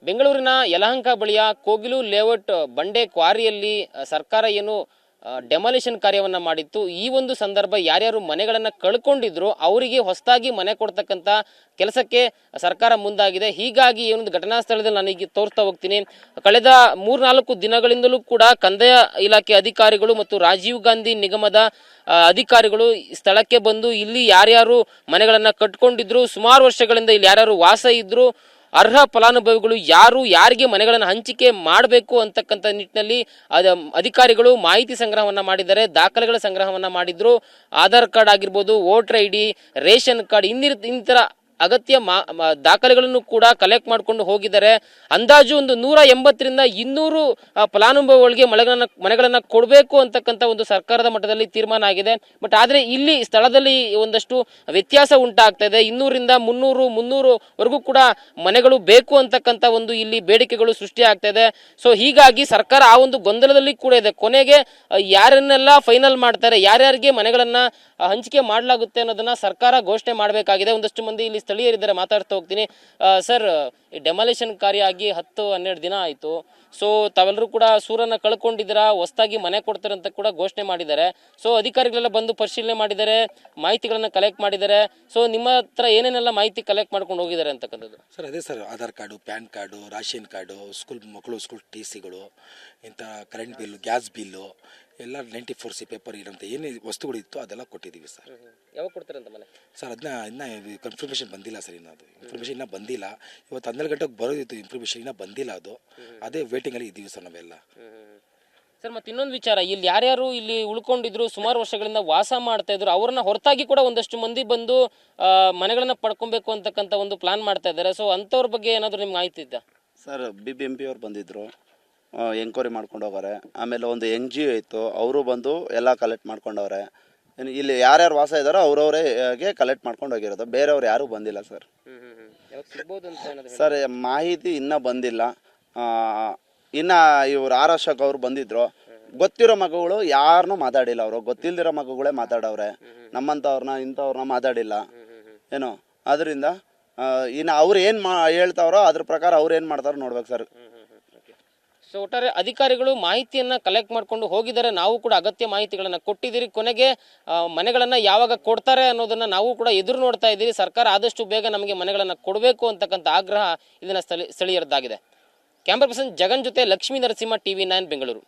ಬೆಂಗಳೂರಿನ ಯಲಹಂಕ ಬಳಿಯ ಕೋಗಿಲು ಲೇಔಟ್ ಬಂಡೆ ಕ್ವಾರಿಯಲ್ಲಿ ಸರ್ಕಾರ ಏನು ಡೆಮಾಲಿಷನ್ ಕಾರ್ಯವನ್ನ ಮಾಡಿತ್ತು. ಈ ಒಂದು ಸಂದರ್ಭ ಯಾರ್ಯಾರು ಮನೆಗಳನ್ನ ಕಳ್ಕೊಂಡಿದ್ರು ಅವರಿಗೆ ಹೊಸದಾಗಿ ಮನೆ ಕೊಡ್ತಕ್ಕಂತ ಕೆಲಸಕ್ಕೆ ಸರ್ಕಾರ ಮುಂದಾಗಿದೆ. ಹೀಗಾಗಿ ಈ ಒಂದು ಘಟನಾ ಸ್ಥಳದಲ್ಲಿ ನನಗೆ ತೋರಿಸ್ತಾ ಹೋಗ್ತೀನಿ. ಕಳೆದ 3-4 ದಿನಗಳಿಂದಲೂ ಕೂಡ ಕಂದಾಯ ಇಲಾಖೆ ಅಧಿಕಾರಿಗಳು ಮತ್ತು ರಾಜೀವ್ ಗಾಂಧಿ ನಿಗಮದ ಅಧಿಕಾರಿಗಳು ಸ್ಥಳಕ್ಕೆ ಬಂದು ಇಲ್ಲಿ ಯಾರ್ಯಾರು ಮನೆಗಳನ್ನ ಕಟ್ಕೊಂಡಿದ್ರು, ಸುಮಾರು ವರ್ಷಗಳಿಂದ ಇಲ್ಲಿ ಯಾರ್ಯಾರು ವಾಸ ಇದ್ರು, ಅರ್ಹ ಫಲಾನುಭವಿಗಳು ಯಾರು, ಯಾರಿಗೆ ಮನೆಗಳನ್ನು ಹಂಚಿಕೆ ಮಾಡಬೇಕು ಅಂತಕ್ಕಂಥ ನಿಟ್ಟಿನಲ್ಲಿ ಅಧಿಕಾರಿಗಳು ಮಾಹಿತಿ ಸಂಗ್ರಹವನ್ನ ಮಾಡಿದ್ದಾರೆ, ದಾಖಲೆಗಳ ಸಂಗ್ರಹವನ್ನ ಮಾಡಿದ್ರು. ಆಧಾರ್ ಕಾರ್ಡ್ ಆಗಿರ್ಬೋದು, ವೋಟರ್ ID, ರೇಷನ್ ಕಾರ್ಡ್, ಇನ್ನಿತರ ಅಗತ್ಯ ದಾಖಲೆಗಳನ್ನು ಕೂಡ ಕಲೆಕ್ಟ್ ಮಾಡ್ಕೊಂಡು ಹೋಗಿದ್ದಾರೆ. ಅಂದಾಜು ಒಂದು 180ರಿಂದ 200 ಫಲಾನುಭವಿಗಳಿಗೆ ಮನೆಗಳನ್ನ ಕೊಡಬೇಕು ಅಂತಕ್ಕಂಥ ಒಂದು ಸರ್ಕಾರದ ಮಟ್ಟದಲ್ಲಿ ತೀರ್ಮಾನ ಆಗಿದೆ. ಬಟ್ ಆದ್ರೆ ಇಲ್ಲಿ ಸ್ಥಳದಲ್ಲಿ ಒಂದಷ್ಟು ವ್ಯತ್ಯಾಸ ಉಂಟಾಗ್ತಾ ಇದೆ. 200ರಿಂದ 300 ವರೆಗೂ ಕೂಡ ಮನೆಗಳು ಬೇಕು ಅಂತಕ್ಕಂಥ ಒಂದು ಇಲ್ಲಿ ಬೇಡಿಕೆಗಳು ಸೃಷ್ಟಿ ಆಗ್ತಾ ಇದೆ. ಸೊ ಹೀಗಾಗಿ ಸರ್ಕಾರ ಆ ಒಂದು ಗೊಂದಲದಲ್ಲಿ ಕೂಡ ಇದೆ. ಕೊನೆಗೆ ಯಾರನ್ನೆಲ್ಲ ಫೈನಲ್ ಮಾಡ್ತಾರೆ, ಯಾರ್ಯಾರಿಗೆ ಮನೆಗಳನ್ನ ಹಂಚಿಕೆ ಮಾಡಲಾಗುತ್ತೆ ಅನ್ನೋದನ್ನ ಸರ್ಕಾರ ಘೋಷಣೆ ಮಾಡಬೇಕಾಗಿದೆ. ಒಂದಷ್ಟು ಮಂದಿ ಇಲ್ಲಿ ಸ್ಥಳೀಯರಿದ್ದಾರೆ, ಮಾತಾಡ್ತಾ ಹೋಗ್ತೀನಿ. ಸರ್, ಈ ಡೆಮಾಲಿಷನ್ ಕಾರ್ಯ ಆಗಿ 10-12 ದಿನ ಆಯ್ತು. ಸೊ ತಾವೆಲ್ಲರೂ ಕೂಡ ಸೂರನ್ನ ಕಳ್ಕೊಂಡಿದ್ದೀರಾ, ಹೊಸದಾಗಿ ಮನೆ ಕೊಡ್ತಾರೆ ಅಂತ ಕೂಡ ಘೋಷಣೆ ಮಾಡಿದ್ದಾರೆ. ಸೊ ಅಧಿಕಾರಿಗಳೆಲ್ಲ ಬಂದು ಪರಿಶೀಲನೆ ಮಾಡಿದ್ದಾರೆ, ಮಾಹಿತಿಗಳನ್ನ ಕಲೆಕ್ಟ್ ಮಾಡಿದ್ದಾರೆ. ಸೊ ನಿಮ್ಮ ಹತ್ರ ಏನೇನೆಲ್ಲ ಮಾಹಿತಿ ಕಲೆಕ್ಟ್ ಮಾಡ್ಕೊಂಡು ಹೋಗಿದ್ದಾರೆ ಅಂತಕ್ಕಂಥದ್ದು? ಸರ್ ಅದೇ sir, Aadhaar card, PAN card, ration card, ಮಕ್ಕಳು ಸ್ಕೂಲ್ TCಗಳು, ಇಂಥ ಕರೆಂಟ್ ಬಿಲ್ಲು, ಗ್ಯಾಸ್ ಬಿಲ್ಲು ಎಲ್ಲ 94C ಪೇಪರ್ ಇರೋಂಥ ಏನೇ ವಸ್ತುಗಳು ಇತ್ತು ಅದೆಲ್ಲ ಕೊಟ್ಟಿದ್ದೀವಿ ಸರ್. ಯಾವಾಗ ಕೊಡ್ತಾರೆ ಅಂತ ಮನೆ? ಸರ್ ಇನ್ನ ಕನ್ಫರ್ಮೇಷನ್ ಬಂದಿಲ್ಲ ಸರ್. ಅದು ಇನ್ಫಾರ್ಮೇಷನ್ ಇನ್ನೂ ಬಂದಿಲ್ಲ. ಇವತ್ತು 12 ಗಂಟೆಗೆ ಬರೋದಿತ್ತು ಇನ್ಫಾರ್ಮೇಷನ್, ಇನ್ನೂ ಬಂದಿಲ್ಲ. ಅದೇ ವೇಟಿಂಗಲ್ಲಿ ಇದ್ದೀವಿ ಸರ್ ನಾವೆಲ್ಲ. ಸರ್, ಮತ್ತೆ ಇನ್ನೊಂದು ವಿಚಾರ, ಇಲ್ಲಿ ಯಾರ್ಯಾರು ಇಲ್ಲಿ ಉಳ್ಕೊಂಡಿದ್ರು, ಸುಮಾರು ವರ್ಷಗಳಿಂದ ವಾಸ ಮಾಡ್ತಾ ಇದ್ರು, ಅವ್ರನ್ನ ಹೊರತಾಗಿ ಕೂಡ ಒಂದಷ್ಟು ಮಂದಿ ಬಂದು ಮನೆಗಳನ್ನ ಪಡ್ಕೊಬೇಕು ಅಂತಕ್ಕಂಥ ಒಂದು ಪ್ಲಾನ್ ಮಾಡ್ತಾ ಇದ್ದಾರೆ. ಸೊ ಅಂಥವ್ರ ಬಗ್ಗೆ ಏನಾದರೂ ನಿಮ್ಗೆ ಮಾಹಿತಿ ಇದ್ದ? ಸರ್, BBMP ಅವ್ರು ಬಂದಿದ್ರು, ಎಂಕ್ವೈರಿ ಮಾಡ್ಕೊಂಡು ಹೋಗಾರೆ. ಆಮೇಲೆ ಒಂದು NGO ಇತ್ತು, ಅವರು ಬಂದು ಎಲ್ಲ ಕಲೆಕ್ಟ್ ಮಾಡ್ಕೊಂಡವ್ರೆ. ಇಲ್ಲಿ ಯಾರ್ಯಾರು ವಾಸ ಇದ್ದಾರೋ ಅವ್ರವ್ರಿಗೆ ಕಲೆಕ್ಟ್ ಮಾಡ್ಕೊಂಡು ಹೋಗಿರೋದು, ಬೇರೆಯವ್ರು ಯಾರೂ ಬಂದಿಲ್ಲ ಸರ್. ಸರ್, ಮಾಹಿತಿ ಇನ್ನೂ ಬಂದಿಲ್ಲ. ಇನ್ನು ಇವ್ರು R ಅಶೋಕ್ ಅವ್ರು ಬಂದಿದ್ರು. ಗೊತ್ತಿರೋ ಮಗುಗಳು ಯಾರನ್ನೂ ಮಾತಾಡಿಲ್ಲ, ಅವರು ಗೊತ್ತಿಲ್ದಿರೋ ಮಗುಗಳೇ ಮಾತಾಡವ್ರೆ. ನಮ್ಮಂಥವ್ರನ್ನ ಇಂಥವ್ರನ್ನ ಮಾತಾಡಿಲ್ಲ ಏನೋ. ಅದರಿಂದ ಇನ್ನು ಅವ್ರು ಏನು ಹೇಳ್ತಾವ್ರೋ ಅದ್ರ ಪ್ರಕಾರ ಅವ್ರು ಏನು ಮಾಡ್ತಾರೋ ನೋಡ್ಬೇಕು ಸರ್. ಸೊ ಒಟ್ಟಾರೆ ಅಧಿಕಾರಿಗಳು ಮಾಹಿತಿಯನ್ನ ಕಲೆಕ್ಟ್ ಮಾಡ್ಕೊಂಡು ಹೋಗಿದ್ದಾರೆ. ನಾವು ಕೂಡ ಅಗತ್ಯ ಮಾಹಿತಿಗಳನ್ನ ಕೊಟ್ಟಿದ್ದೀರಿ. ಕೊನೆಗೆ ಮನೆಗಳನ್ನ ಯಾವಾಗ ಕೊಡ್ತಾರೆ ಅನ್ನೋದನ್ನ ನಾವು ಕೂಡ ಎದುರು ನೋಡ್ತಾ ಇದ್ದೀರಿ. ಸರ್ಕಾರ ಆದಷ್ಟು ಬೇಗ ನಮಗೆ ಮನೆಗಳನ್ನ ಕೊಡಬೇಕು ಅಂತಕ್ಕಂಥ ಆಗ್ರಹ ಇದನ್ನ ಸ್ಥಳೀಯರದ್ದಾಗಿದೆ. ಕ್ಯಾಮರಾ ಪರ್ಸನ್ ಜಗನ್ ಜೊತೆ ಲಕ್ಷ್ಮೀ ನರಸಿಂಹ, TV9 ಬೆಂಗಳೂರು.